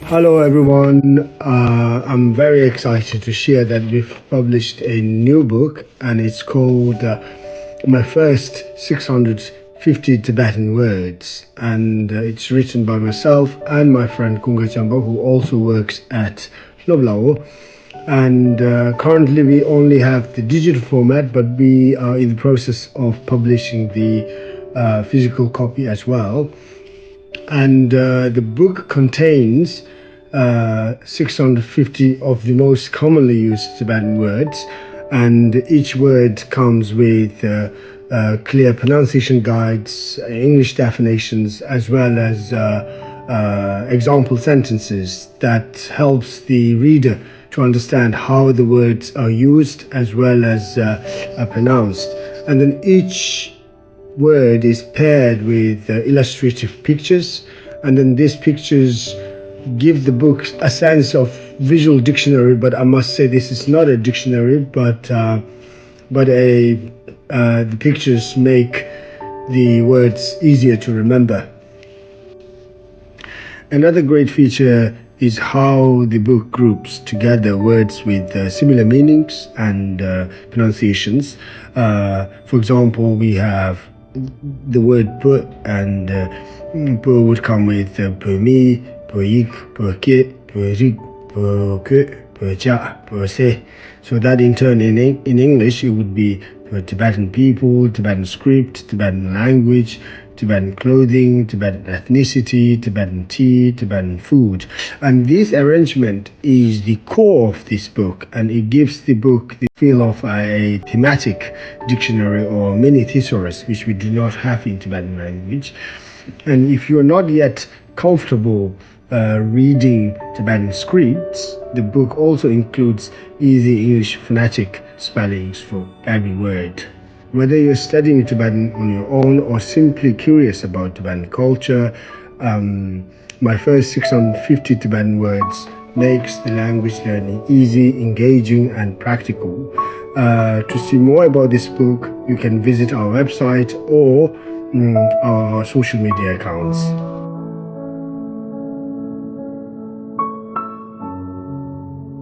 Hello, everyone. I'm very excited to share that we've published a new book, and it's called My First 650 Tibetan Words. And it's written by myself and my friend Kunga Chamba, who also works at Noblao. And currently, we only have the digital format, but we are in the process of publishing the physical copy as well. And the book contains 650 of the most commonly used Tibetan words, and each word comes with clear pronunciation guides, English definitions, as well as example sentences that helps the reader to understand how the words are used as well as are pronounced. And then each word is paired with illustrative pictures, and then these pictures give the book a sense of visual dictionary. But I must say this is not a dictionary, but a the pictures make the words easier to remember. Another great feature is how the book groups together words with similar meanings and pronunciations. For example, we have the word "pu" and "pu" would come with "pu mi," "pu yik," "pu ke," "pu rik," "pu ke," "pu cha," "pu se." So that in turn in English it would be for Tibetan people, Tibetan script, Tibetan language, Tibetan clothing, Tibetan ethnicity, Tibetan tea, Tibetan food. And this arrangement is the core of this book, and it gives the book the feel of a thematic dictionary or mini thesaurus, which we do not have in Tibetan language. And if you're not yet comfortable reading Tibetan scripts, the book also includes easy English phonetic spellings for every word. Whether you're studying Tibetan on your own or simply curious about Tibetan culture, my first 650 Tibetan words makes the language learning easy, engaging, and practical. To see more about this book, you can visit our website or our social media accounts.